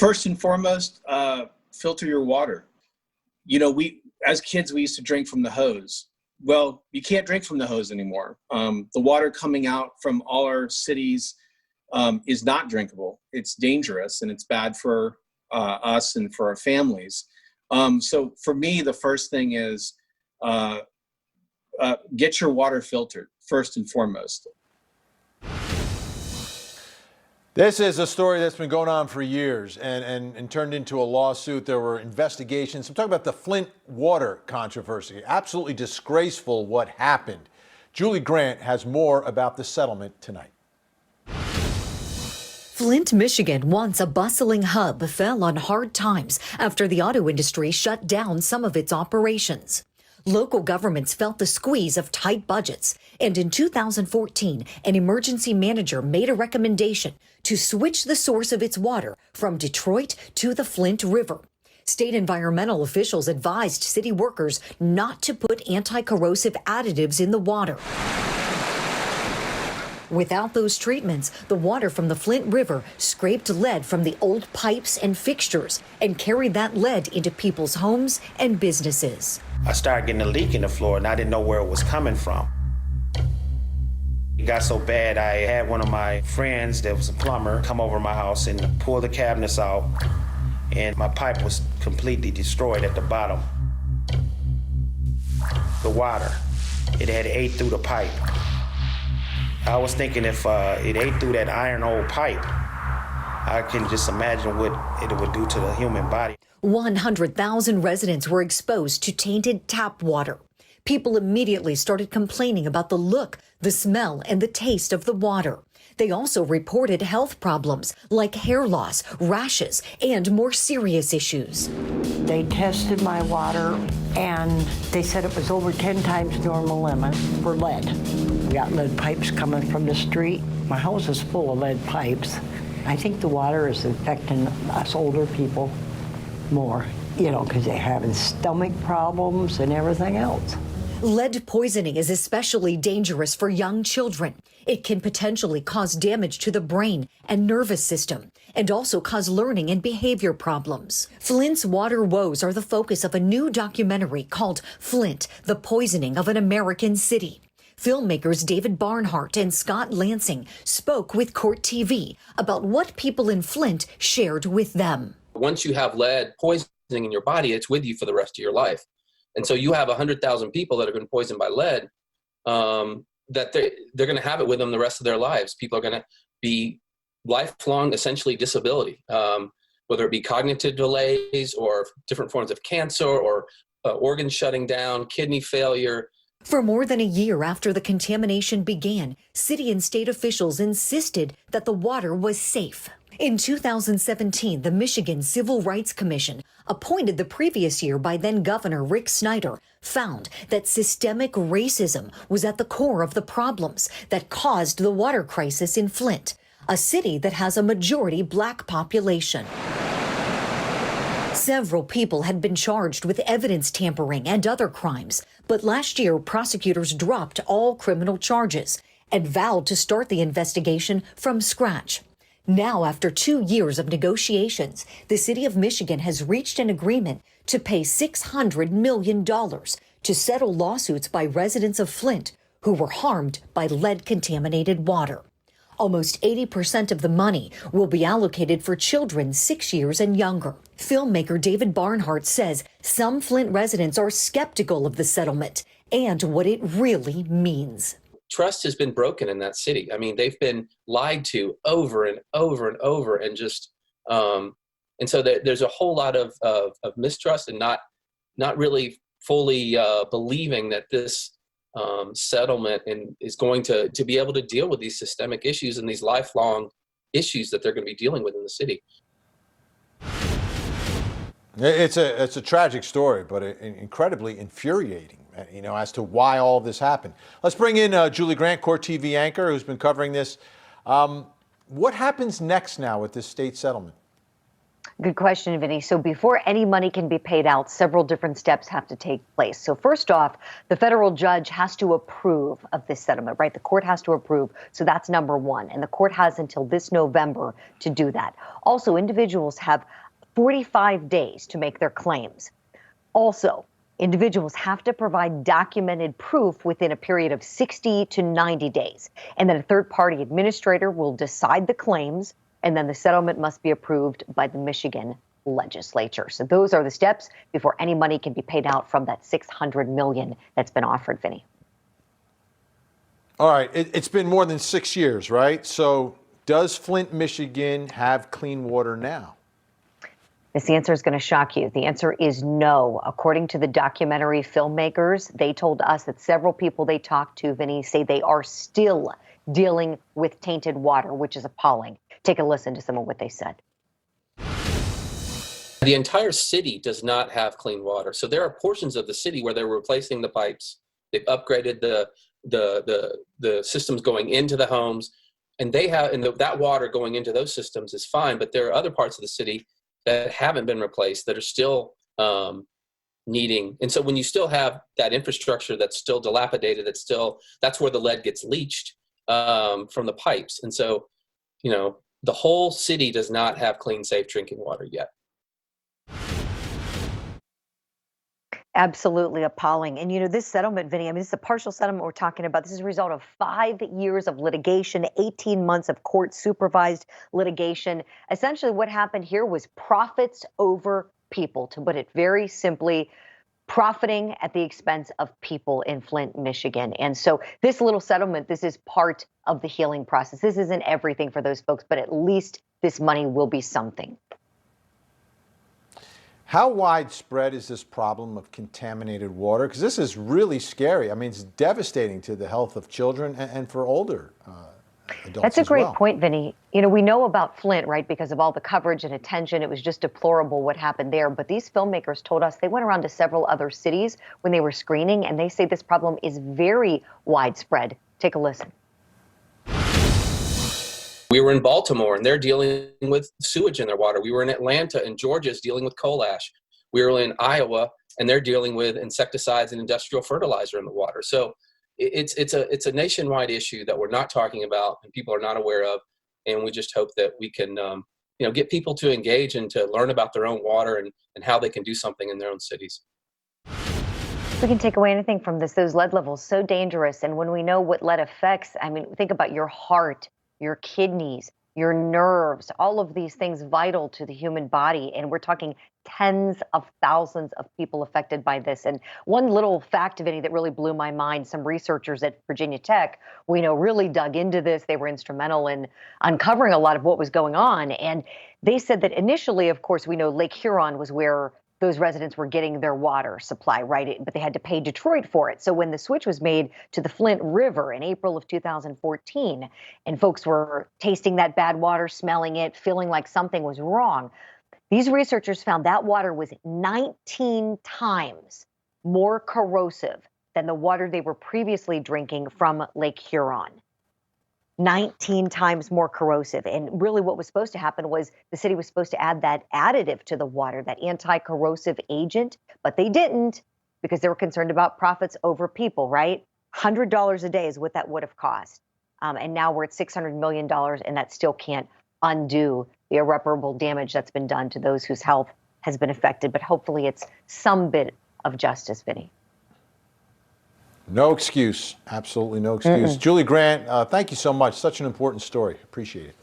First and foremost, filter your water. As kids, we used to drink from the hose. Well, you can't drink from the hose anymore. The water coming out from all our cities is not drinkable. It's dangerous and it's bad for us and for our families. So for me, the first thing is get your water filtered, first and foremost. This is a story that's been going on for years and turned into a lawsuit. There were investigations. I'm talking about the Flint Water controversy. Absolutely disgraceful what happened. Julie Grant has more about the settlement tonight. Flint, Michigan, once a bustling hub, fell on hard times after the auto industry shut down some of its operations. Local governments felt the squeeze of tight budgets, and in 2014, an emergency manager made a recommendation to switch the source of its water from Detroit to the Flint River. State environmental officials advised city workers not to put anti-corrosive additives in the water. Without those treatments, the water from the Flint River scraped lead from the old pipes and fixtures and carried that lead into people's homes and businesses. I started getting a leak in the floor and I didn't know where it was coming from. It got so bad, I had one of my friends that was a plumber come over to my house and pull the cabinets out, and my pipe was completely destroyed at the bottom. The water, it had ate through the pipe. I was thinking if it ate through that iron old pipe, I can just imagine what it would do to the human body. 100,000 residents were exposed to tainted tap water. People immediately started complaining about the look, the smell, and the taste of the water. They also reported health problems like hair loss, rashes, and more serious issues. They tested my water and they said it was over 10 times normal limit for lead. We got lead pipes coming from the street. My house is full of lead pipes. I think the water is affecting us older people more, because they're having stomach problems and everything else. Lead poisoning is especially dangerous for young children. It can potentially cause damage to the brain and nervous system, and also cause learning and behavior problems. Flint's water woes are the focus of a new documentary called Flint, the Poisoning of an American City. Filmmakers David Barnhart and Scott Lansing spoke with Court TV about what people in Flint shared with them. Once you have lead poisoning in your body, it's with you for the rest of your life. And so you have 100,000 people that have been poisoned by lead, that they're going to have it with them the rest of their lives. People are going to be lifelong, essentially, disability, whether it be cognitive delays or different forms of cancer or organs shutting down, kidney failure. For more than a year after the contamination began, city and state officials insisted that the water was safe. In 2017, the Michigan Civil Rights Commission, appointed the previous year by then-Governor Rick Snyder, found that systemic racism was at the core of the problems that caused the water crisis in Flint, a city that has a majority Black population. Several people had been charged with evidence tampering and other crimes, but last year prosecutors dropped all criminal charges and vowed to start the investigation from scratch. Now, after 2 years of negotiations, the city of Michigan has reached an agreement to pay $600 million to settle lawsuits by residents of Flint who were harmed by lead-contaminated water. Almost 80% of the money will be allocated for children 6 years and younger. Filmmaker David Barnhart says some Flint residents are skeptical of the settlement and what it really means. Trust has been broken in that city. I mean, they've been lied to over and over and over, and just and so there's a whole lot of mistrust and not really fully believing that this settlement is going to be able to deal with these systemic issues and these lifelong issues that they're going to be dealing with in the city. It's a tragic story, but incredibly infuriating, as to why all of this happened. Let's bring in Julie Grant, Court TV anchor, who's been covering this. What happens next now with this state settlement? Good question, Vinny. So before any money can be paid out, several different steps have to take place. So first off, the federal judge has to approve of this settlement, right? The court has to approve. So that's number one. And the court has until this November to do that. Also, individuals have 45 days to make their claims. Also, individuals have to provide documented proof within a period of 60 to 90 days. And then a third-party administrator will decide the claims, and then the settlement must be approved by the Michigan legislature. So those are the steps before any money can be paid out from that $600 million that's been offered, Vinny. All right, it's been more than 6 years, right? So does Flint, Michigan have clean water now? This answer is going to shock you. The answer is no. According to the documentary Filmmakers, they told us that several people they talked to, Vinny, say they are still dealing with tainted water, which is appalling. Take a listen to some of what they said. The entire city does not have clean water. So there are portions of the city where they're replacing the pipes. They've upgraded the systems going into the homes, and that water going into those systems is fine. But there are other parts of the city that haven't been replaced that are still needing. And so when you still have that infrastructure that's still dilapidated, that's where the lead gets leached from the pipes. And so, the whole city does not have clean, safe drinking water yet. Absolutely appalling. And, this settlement, Vinny, this is a partial settlement we're talking about. This is a result of 5 years of litigation, 18 months of court-supervised litigation. Essentially, what happened here was profits over people, to put it very simply, profiting at the expense of people in Flint, Michigan. And so this little settlement, this is part of the healing process. This isn't everything for those folks, but at least this money will be something. How widespread is this problem of contaminated water? Because this is really scary. It's devastating to the health of children and for older adults. That's a great well. point, Vinny. We know about Flint, right, because of all the coverage and attention. It was just deplorable what happened there. But these filmmakers told us they went around to several other cities when they were screening, and they say this problem is very widespread. Take a listen. We were in Baltimore, and they're dealing with sewage in their water. We were in Atlanta, and Georgia's dealing with coal ash. We were in Iowa, and they're dealing with insecticides and industrial fertilizer in the water. So it's a nationwide issue that we're not talking about and people are not aware of. And we just hope that we can get people to engage and to learn about their own water and how they can do something in their own cities. We can take away anything from this. Those lead levels, so dangerous. And when we know what lead affects, think about your heart, your kidneys, your nerves, all of these things vital to the human body. And we're talking tens of thousands of people affected by this. And one little fact, Vinny, that really blew my mind, some researchers at Virginia Tech, we know, really dug into this. They were instrumental in uncovering a lot of what was going on. And they said that initially, of course, we know Lake Huron was where those residents were getting their water supply, right? But they had to pay Detroit for it. So when the switch was made to the Flint River in April of 2014, and folks were tasting that bad water, smelling it, feeling like something was wrong, these researchers found that water was 19 times more corrosive than the water they were previously drinking from Lake Huron. 19 times more corrosive. And really what was supposed to happen was the city was supposed to add that additive to the water, that anti-corrosive agent, but they didn't because they were concerned about profits over people, right? $100 a day is what that would have cost. And now we're at $600 million, and that still can't undo the irreparable damage that's been done to those whose health has been affected. But hopefully it's some bit of justice, Vinny. No excuse. Absolutely no excuse. Julie Grant, thank you so much. Such an important story. Appreciate it.